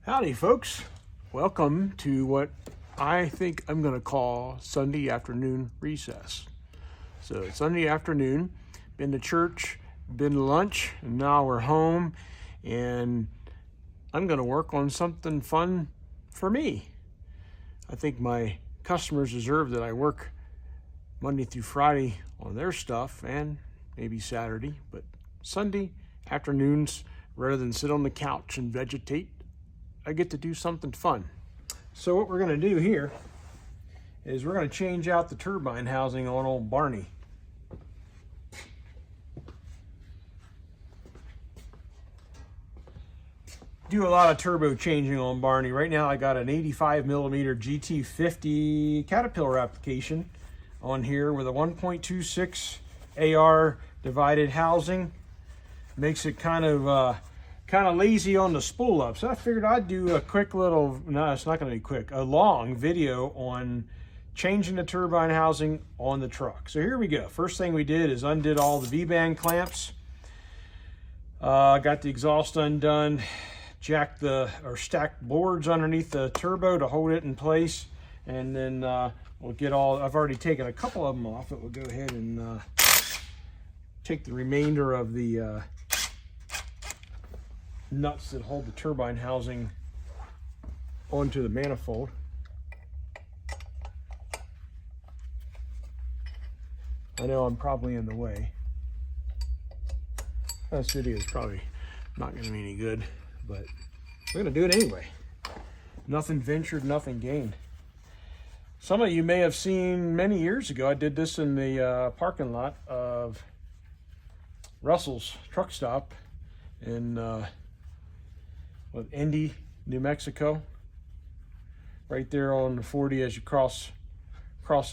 Howdy folks, welcome to what I think I'm going to call Sunday afternoon recess. So it's Sunday afternoon, been to church, been to lunch, and now we're home, and I'm going to work on something fun for me. I think my customers deserve that I work Monday through Friday on their stuff and maybe Saturday, but Sunday afternoons, rather than sit on the couch and vegetate, I get to do something fun. So what we're going to do here is we're going to change out the turbine housing on old Barney. Do a lot of turbo changing on Barney. Right now I got an 85mm GT50 Caterpillar application on here with a 1.26 AR divided housing. Makes it kind of lazy on the spool up. So I figured I'd do a quick little, no, it's not going to be quick, a long video on changing the turbine housing on the truck. So here we go. First thing we did is undid all the V-band clamps. Got the exhaust undone, jacked stacked boards underneath the turbo to hold it in place. And then we'll get I've already taken a couple of them off, but we'll go ahead and take the remainder of the nuts that hold the turbine housing onto the manifold. I know I'm probably in the way. This video is probably not going to be any good, but we're going to do it anyway. Nothing ventured, nothing gained. Some of you may have seen many years ago, I did this in the parking lot of Russell's truck stop in with Indy, New Mexico, right there on the 40 as you cross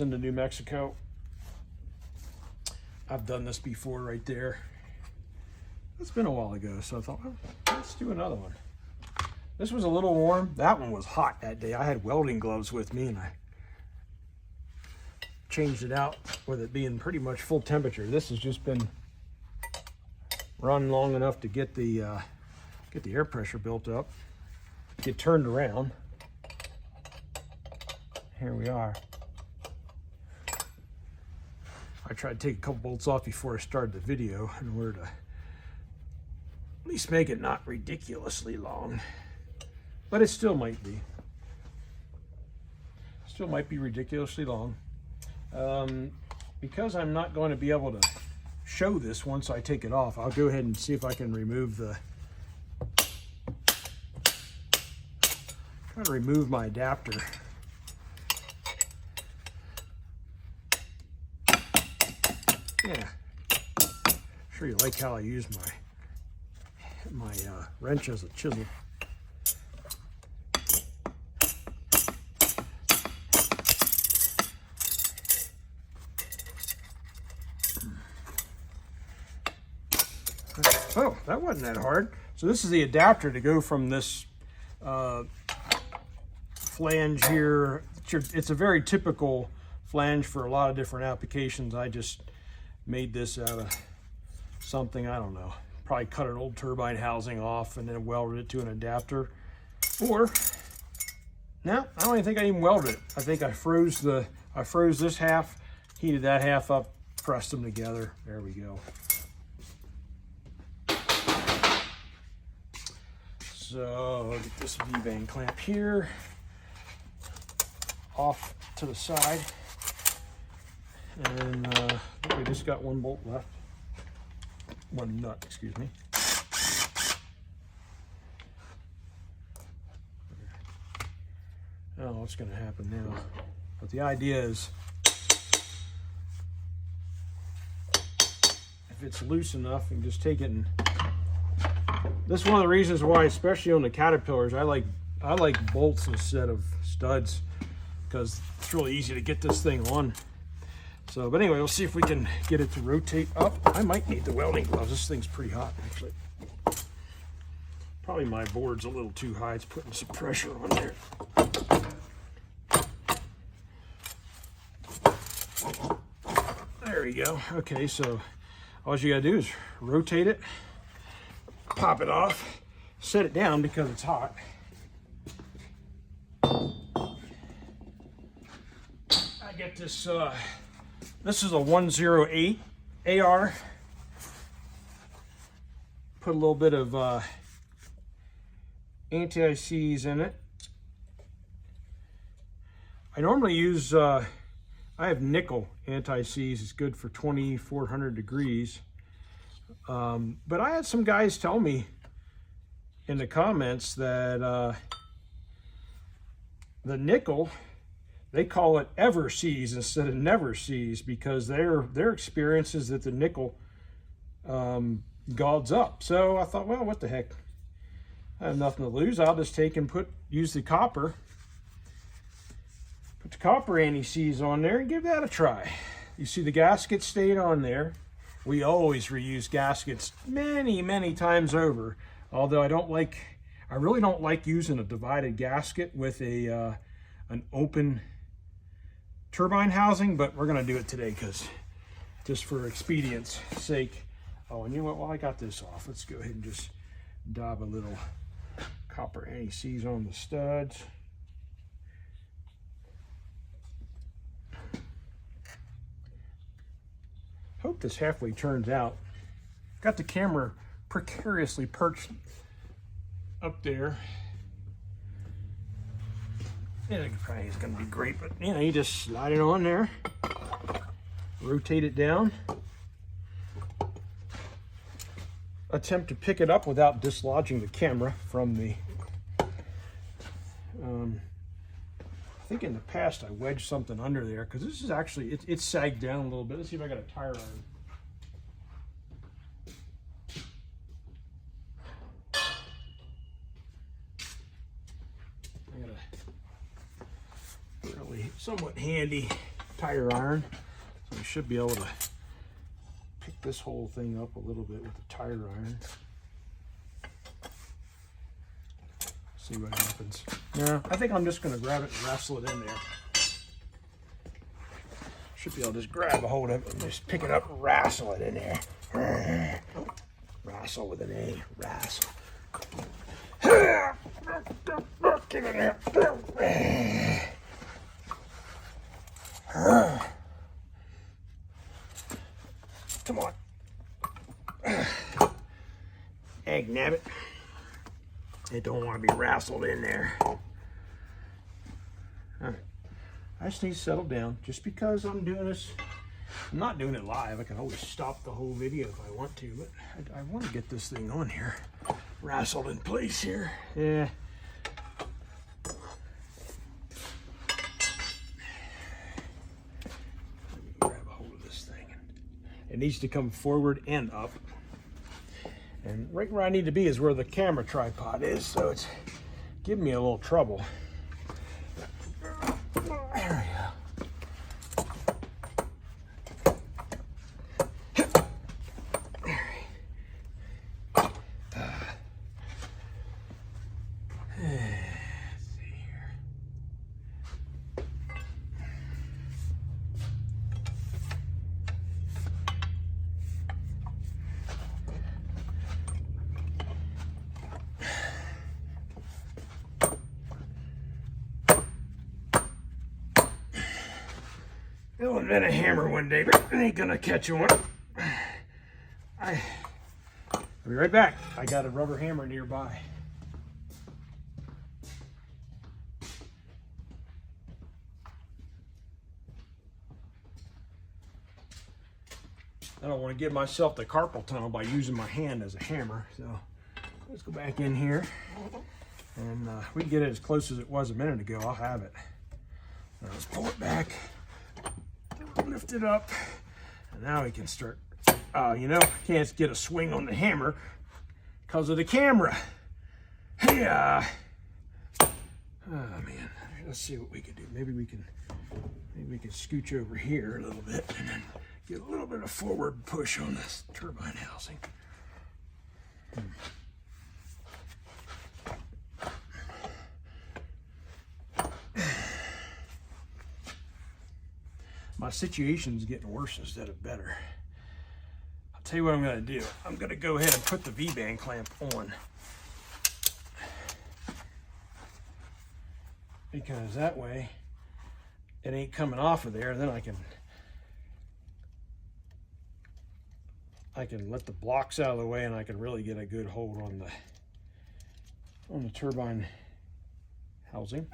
into New Mexico. I've done this before right there. It's been a while ago, so I thought, well, let's do another one. This was a little warm. That one was hot that day. I had welding gloves with me, and I changed it out with it being pretty much full temperature. This has just been run long enough to get the air pressure built up, get turned around. Here we are. I tried to take a couple bolts off before I started the video in order to at least make it not ridiculously long, but it still might be. Still might be ridiculously long. Because I'm not going to be able to show this once I take it off, I'll go ahead and see if I can remove try to remove my adapter. Yeah, sure you like how I use my wrench as a chisel. Oh, that wasn't that hard. So this is the adapter to go from this flange here. It's a very typical flange for a lot of different applications. I just made this out of something, I don't know, probably cut an old turbine housing off and then welded it to an adapter. Or, no, I don't even think I even welded it. I think I froze this half, heated that half up, pressed them together. There we go. So I'll get this V-band clamp here off to the side, and I think we just got one bolt left, one nut, excuse me. I don't know what's going to happen now, but the idea is if it's loose enough, you can just take it and this is one of the reasons why, especially on the Caterpillars, I like bolts instead of studs, because it's really easy to get this thing on. So, but anyway, we'll see if we can get it to rotate up. I might need the welding gloves. This thing's pretty hot, actually. Probably my board's a little too high. It's putting some pressure on there. There we go. Okay, so all you gotta do is rotate it, pop it off, set it down because it's hot, to get this. This is a 108 AR. Put a little bit of anti-seize in it. I normally use, I have nickel anti-seize. It's good for 2400 degrees. But I had some guys tell me in the comments that the nickel, they call it ever seize instead of never seize, because their experience is that the nickel gauds up. So I thought, well, what the heck? I have nothing to lose. I'll just take and use the copper. Put the copper anti-seize on there and give that a try. You see the gasket stayed on there. We always reuse gaskets many times over. Although I really don't like using a divided gasket with an open turbine housing, but we're gonna do it today because just for expedience sake. Oh, and you know what, while I got this off, let's go ahead and just dab a little copper anti-seize on the studs. Hope this halfway turns out. Got the camera precariously perched up there. Yeah, it probably is going to be great, but you know, you just slide it on there, rotate it down, attempt to pick it up without dislodging the camera from the. I think in the past I wedged something under there because this is actually it's sagged down a little bit. Let's see if I got a tire iron. Somewhat handy tire iron, so we should be able to pick this whole thing up a little bit with the tire iron. See what happens. Yeah, I think I'm just going to grab it and wrestle it in there. Should be able to just grab a hold of it and just pick it up and wrestle it in there. Wrestle with an A. Wrestle. Get in there. Come on. Egg nabbit. It don't want to be wrestled in there. All right. I just need to settle down. Just because I'm doing this, I'm not doing it live. I can always stop the whole video if I want to, but I want to get this thing on here. Wrestled in place here. Yeah. It needs to come forward and up. And right where I need to be is where the camera tripod is, so it's giving me a little trouble. There we go. They'll invent a hammer one day, but I ain't gonna catch one. I'll be right back. I got a rubber hammer nearby. I don't want to give myself the carpal tunnel by using my hand as a hammer, so let's go back in here and we can get it as close as it was a minute ago. I'll have it. Now let's pull it back. Lift it up, and now we can start. You know, can't get a swing on the hammer because of the camera. Hey, oh man, let's see what we can do. Maybe we can scooch over here a little bit and then get a little bit of forward push on this turbine housing. My situation's getting worse instead of better. I'll tell you what I'm gonna do. I'm gonna go ahead and put the V-band clamp on, because that way it ain't coming off of there, and then I can let the blocks out of the way, and I can really get a good hold on the turbine housing,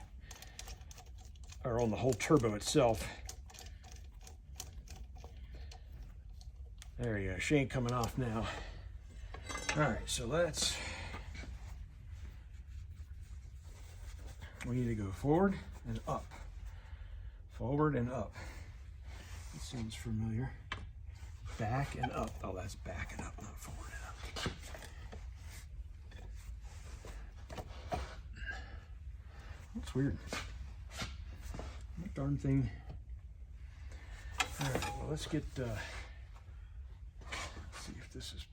or on the whole turbo itself. There you go. She ain't coming off now. All right, so we need to go forward and up. Forward and up. That seems familiar. Back and up. Oh, that's back and up, not forward and up. That's weird. That darn thing. All right, well, let's get, let's see if this is.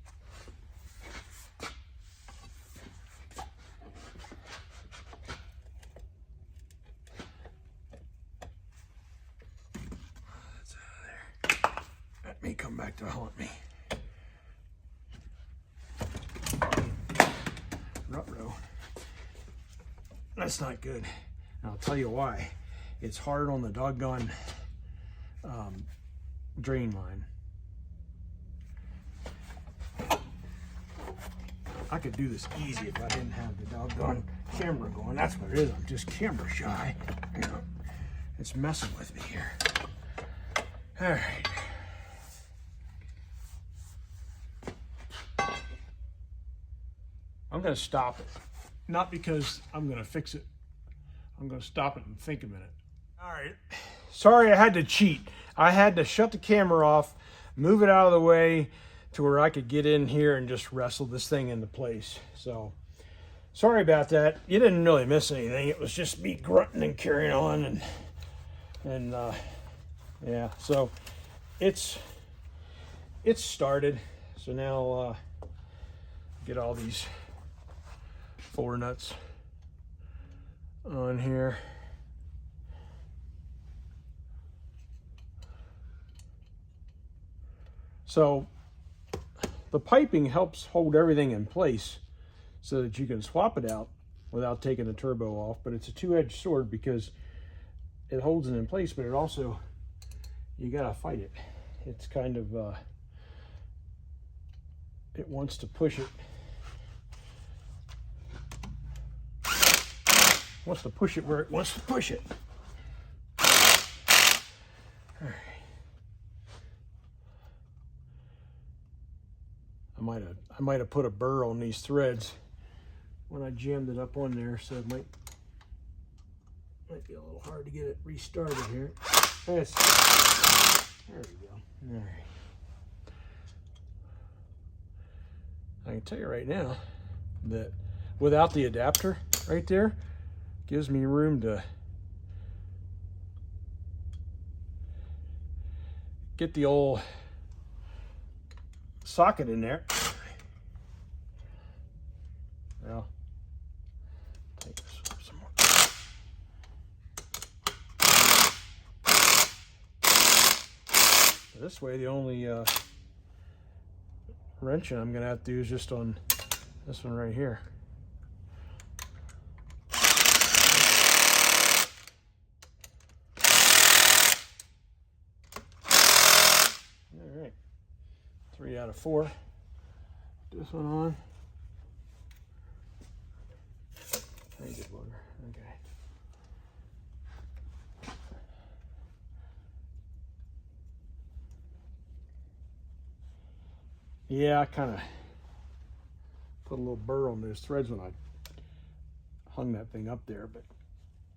That's out of there. That may come back to haunt me. Ruh-roh. That's not good. And I'll tell you why. It's hard on the doggone drain line. I could do this easy if I didn't have the doggone camera going. That's what it is. I'm just camera shy. You know, it's messing with me here. All right. I'm going to stop it. Not because I'm going to fix it. I'm going to stop it and think a minute. All right. Sorry I had to cheat. I had to shut the camera off, move it out of the way to where I could get in here and just wrestle this thing into place. So, sorry about that. You didn't really miss anything. It was just me grunting and carrying on, and yeah. So, it's started. So now, get all these 4 nuts on here. So the piping helps hold everything in place so that you can swap it out without taking the turbo off, but it's a two-edged sword because it holds it in place, but it also, you gotta fight it. It's kind of, it wants to push it. Wants to push it where it wants to push it. All right. I might have put a burr on these threads when I jammed it up on there, so it might be a little hard to get it restarted here. There we go. All right. I can tell you right now that without the adapter right there, gives me room to get the old socket in there. Well, take this up some more. So this way, the only wrenching I'm going to have to do is just on this one right here. All right, 3 out of 4. Put this one on. Very good motor. Okay. Yeah, I kind of put a little burr on those threads when I hung that thing up there, but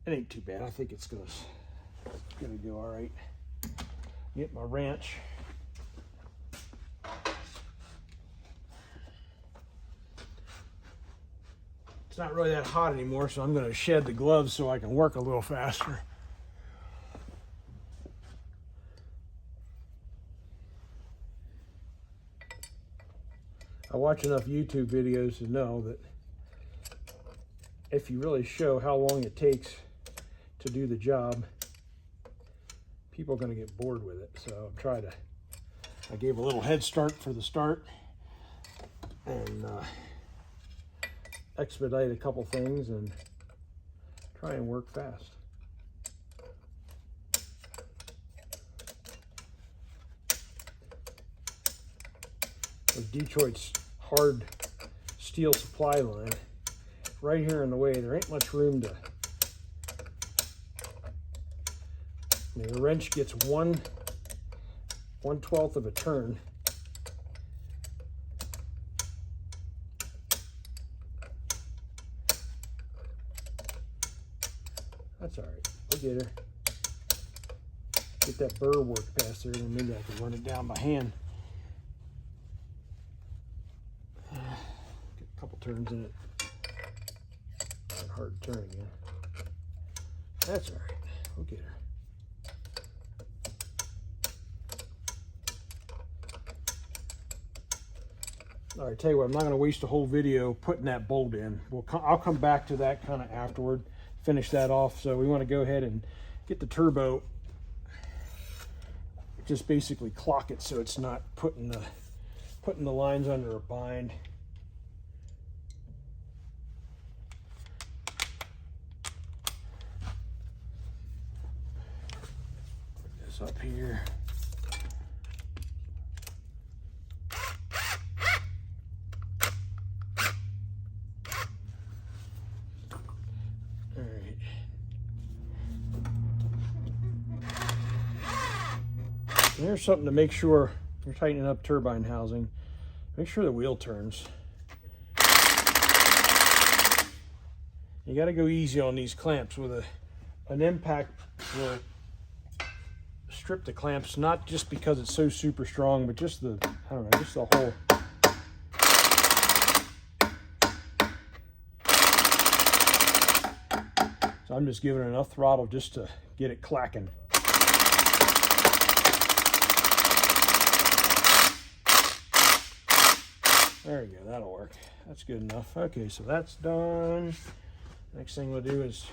it ain't too bad. I think it's gonna do all right. Get my wrench. It's not really that hot anymore, so I'm going to shed the gloves so I can work a little faster. I watch enough YouTube videos to know that if you really show how long it takes to do the job, people are going to get bored with it. So I gave a little head start for the start and expedite a couple things and try and work fast. of Detroit's hard steel supply line. Right here in the way, there ain't much room to. I mean, the wrench gets 1/12 of a turn. That's all right. We'll get her. Get that burr work past there, and maybe I can run it down by hand. Get a couple turns in it. Hard turn again. That's all right. We'll get her. All right, tell you what, I'm not going to waste a whole video putting that bolt in. I'll come back to that kind of afterward, finish that off. So we want to go ahead and get the turbo, just basically clock it so it's not putting the lines under a bind. Put this up here. And here's something to make sure you're tightening up turbine housing. Make sure the wheel turns. You got to go easy on these clamps. With an impact will strip the clamps, not just because it's so super strong, but just the, I don't know, just the whole. So I'm just giving it enough throttle just to get it clacking. There you go, that'll work. That's good enough. Okay, so that's done. Next thing we'll do is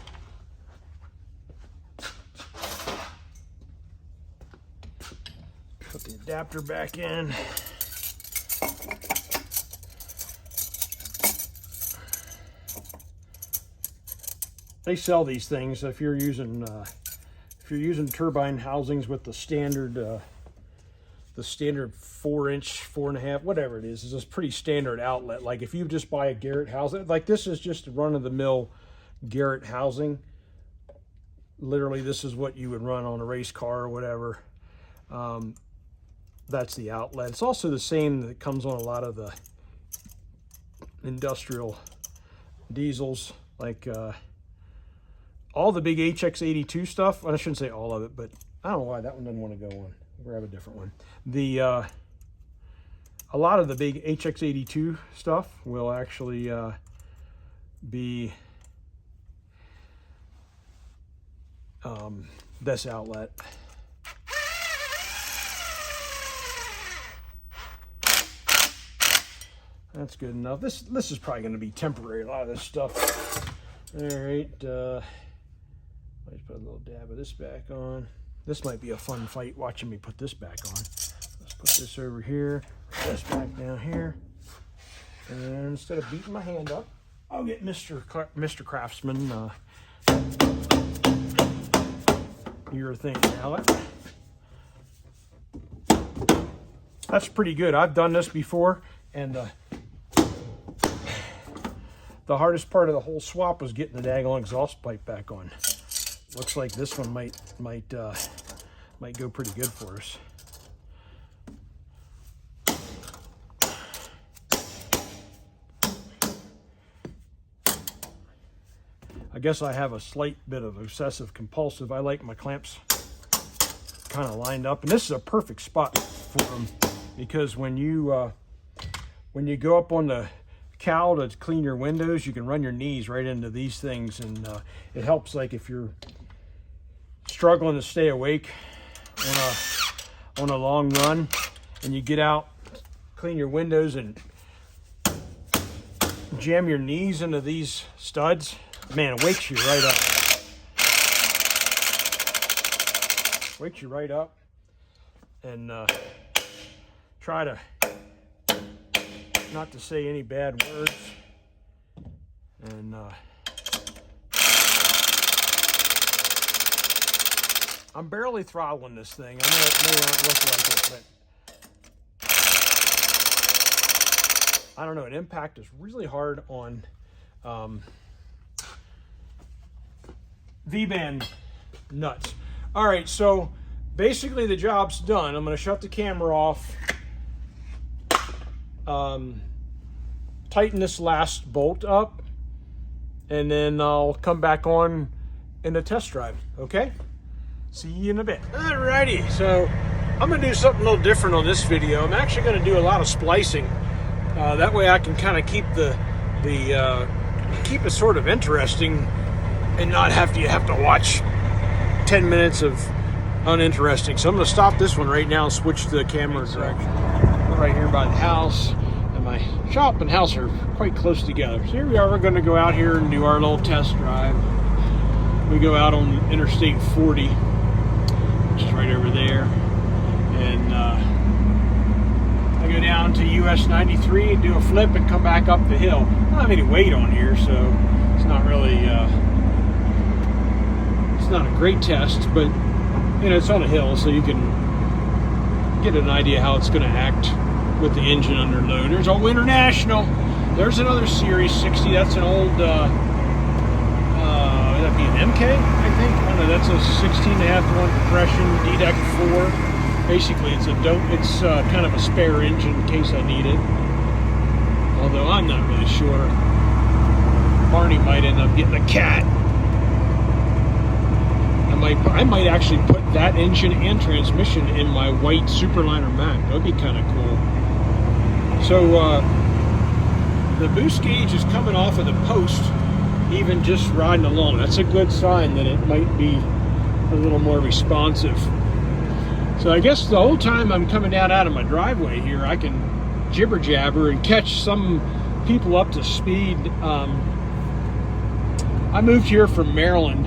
put the adapter back in. They sell these things if you're using turbine housings with the standard 4-inch, 4.5, whatever it is a pretty standard outlet. Like if you just buy a Garrett housing, like this is just run-of-the-mill Garrett housing. Literally, this is what you would run on a race car or whatever. That's the outlet. It's also the same that comes on a lot of the industrial diesels, like all the big HX82 stuff. I shouldn't say all of it, but I don't know why that one doesn't want to go on. Grab a different one. A lot of the big HX82 stuff will actually be this outlet. That's good enough. This is probably going to be temporary, a lot of this stuff. All right, let's put a little dab of this back on. This might be a fun fight watching me put this back on. Let's put this over here, put this back down here. And instead of beating my hand up, I'll get Mr. Craftsman your thing mallet. That's pretty good. I've done this before, and the hardest part of the whole swap was getting the daggone exhaust pipe back on. Looks like this one might go pretty good for us. I guess I have a slight bit of obsessive compulsive. I like my clamps kind of lined up, and this is a perfect spot for them because when you go up on the cowl to clean your windows, you can run your knees right into these things, and it helps. Like if you're struggling to stay awake on a long run, and you get out, clean your windows, and jam your knees into these studs, man, it wakes you right up. Wakes you right up, and try to not to say any bad words, and I'm barely throttling this thing. I know it may not look like it, I don't know, an impact is really hard on V-band nuts. All right, so basically the job's done. I'm going to shut the camera off, tighten this last bolt up, and then I'll come back on in a test drive, okay? See you in a bit. Alrighty, so I'm going to do something a little different on this video. I'm actually going to do a lot of splicing. That way I can kind of keep keep it sort of interesting and not have to watch 10 minutes of uninteresting. So I'm going to stop this one right now and switch the camera direction. We're right here by the house, and my shop and house are quite close together. So here we are. We're going to go out here and do our little test drive. We go out on Interstate 40, which is right over there, and I go down to US 93, do a flip, and come back up the hill. I don't have any weight on here, so it's not really it's not a great test, but you know, it's on a hill, so you can get an idea how it's going to act with the engine under load. There's Old International. There's another Series 60. That's an old, would that be an MK, I think? Oh, no, that's a 16.5 to 1 compression, DDEC 4. Basically, it's kind of a spare engine in case I need it. Although I'm not really sure. Barney might end up getting a cat. I might actually put that engine and transmission in my white Superliner Mac. That would be kind of cool. So the boost gauge is coming off of the post, even just riding along. That's a good sign that it might be a little more responsive. So I guess the whole time I'm coming down out of my driveway here, I can jibber jabber and catch some people up to speed. I moved here from Maryland.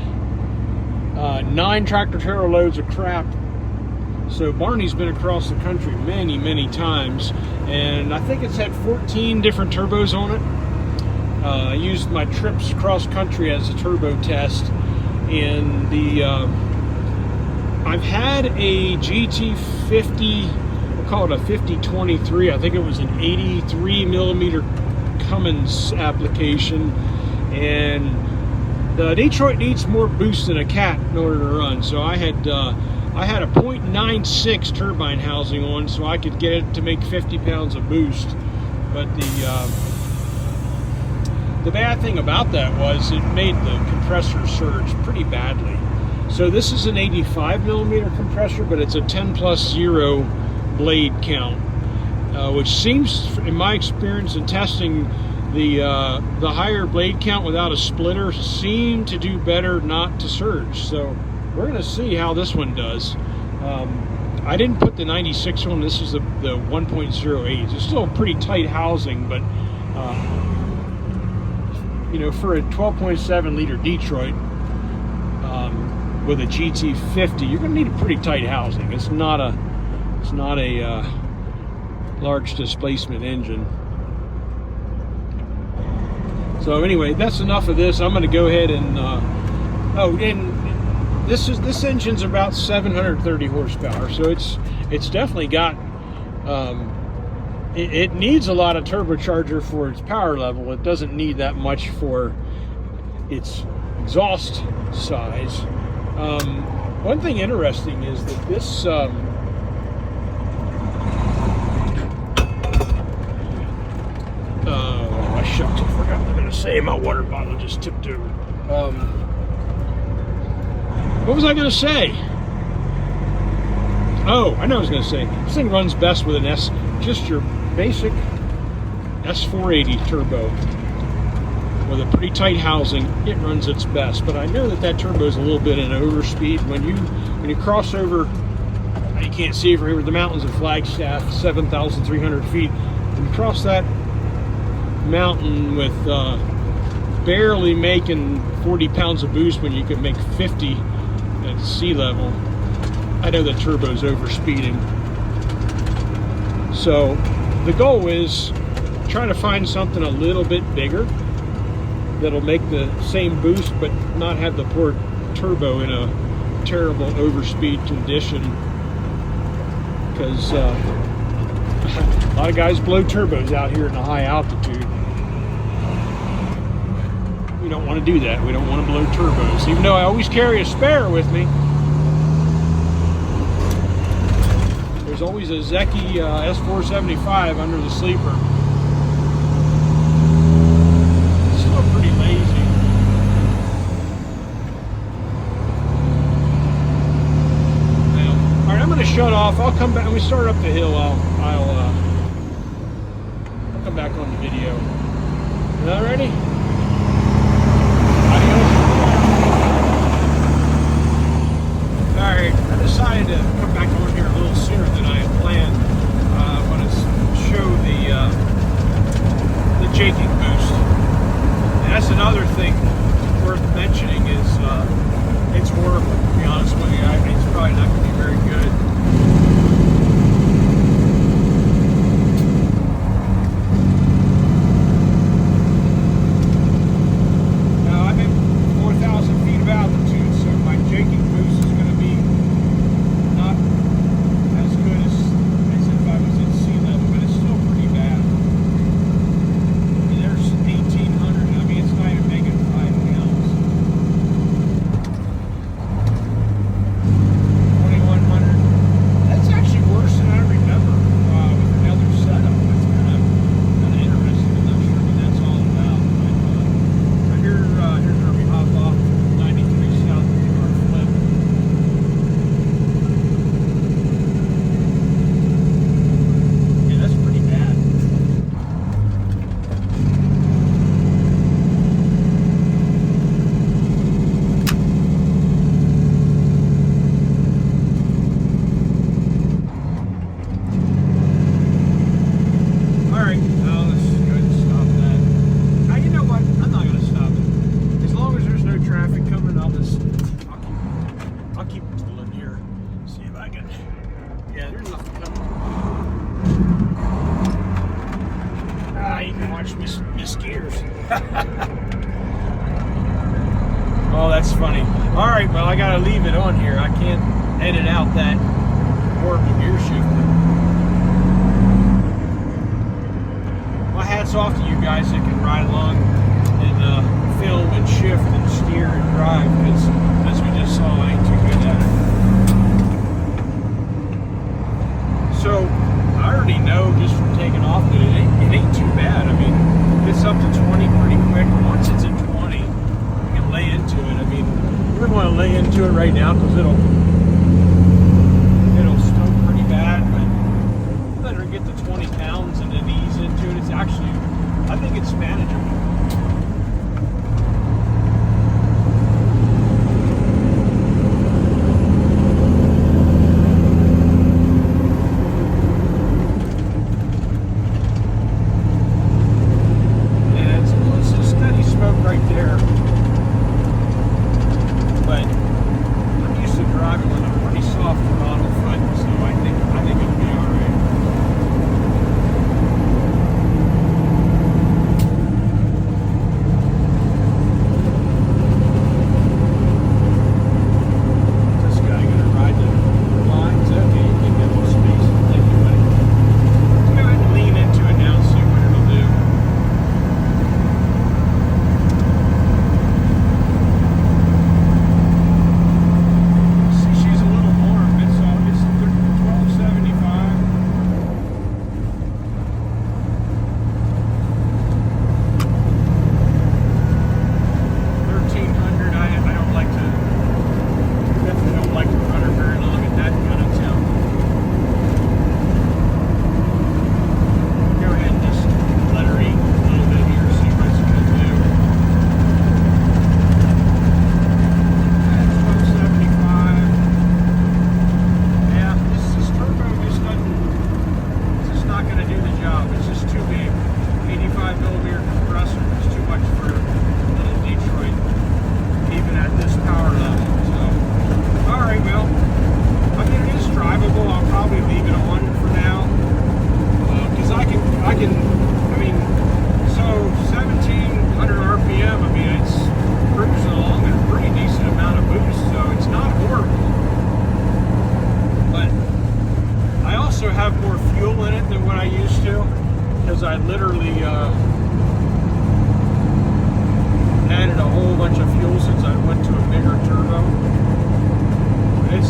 9 tractor-trailer loads of crap. So Barney's been across the country many, many times, and I think it's had 14 different turbos on it. I used my trips cross country as a turbo test, and I've had a GT50, we'll call it a 5023. I think it was an 83 millimeter Cummins application, and the Detroit needs more boost than a cat in order to run. So I had a 0.96 turbine housing on, so I could get it to make 50 pounds of boost. But the bad thing about that was it made the compressor surge pretty badly. So this is an 85 millimeter compressor, but it's a 10+0 blade count, which seems, in my experience in testing, the higher blade count without a splitter seemed to do better not to surge. So we're going to see how this one does. I didn't put the 96 on. This is the 1.08. It's still a pretty tight housing, but you know, for a 12.7 liter Detroit with a GT50, you're going to need a pretty tight housing. It's not a large displacement engine. So anyway, that's enough of this. I'm going to go ahead and this engine's about 730 horsepower, so it's definitely got it needs a lot of turbocharger for its power level. It doesn't need that much for its exhaust size. One thing interesting is that this shucks, I forgot what I'm going to say. My water bottle just tipped over. What was I going to say? Oh, I know what I was going to say. This thing runs best with an just your basic S480 turbo with a pretty tight housing. It runs its best, but I know that turbo is a little bit in overspeed. When you cross over, you can't see it from here, the mountains of Flagstaff, 7,300 feet. When you cross that mountain with barely making 40 pounds of boost when you can make 50 at sea level, I know that turbo's overspeeding. So the goal is try to find something a little bit bigger that'll make the same boost but not have the poor turbo in a terrible overspeed condition, because A lot of guys blow turbos out here in a high altitude. We don't want to do that. We don't want to blow turbos, even though I always carry a spare with me. There's always a Zeki S475 under the sleeper. It's still pretty lazy. Now, all right, I'm going to shut off. I'll come back when we start up the hill. I'll come back on the video. You all ready? Alright, I decided to come back on here a little sooner than I had planned. I want to show the jaking boost. And that's another thing worth mentioning is it's horrible, to be honest with you. It's probably not going to be very good. Now, I'm at 4,000 feet of altitude, so my jaking boost is going to be not as good as if I was at sea level, but it's still pretty bad. I mean, there's 1,800. I mean, it's not even making 5 pounds. 2,100. That's actually worse than I remember with another setup. That's kind of interesting. I'm not sure what that's all about. But here's where we hop off 93 south to our flip. Yeah, that's pretty bad. Alright, now let's go ahead and stop that. Now, you know what? I'm not going to stop it. As long as there's no traffic coming, I'll keep pulling here. See if I can. Yeah, there's nothing coming. You can watch me miss gears. Oh, that's funny. All right, well, I got to leave it on here. I can't edit out that horrible gear shifting. My hat's off to you guys that can ride along and film and shift and steer and drive, because as we just saw, I ain't too good at it. So I already know just from taking off that it ain't too bad. I mean, it's up to 20 pretty quick. Once it's at 20, you can lay into it. I mean, you wouldn't want to lay into it right now because it'll stoke pretty bad, but let her get to 20 pounds and then ease into it. It's actually, I think it's manageable. Right there, but I'm used to driving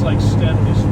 just like steadily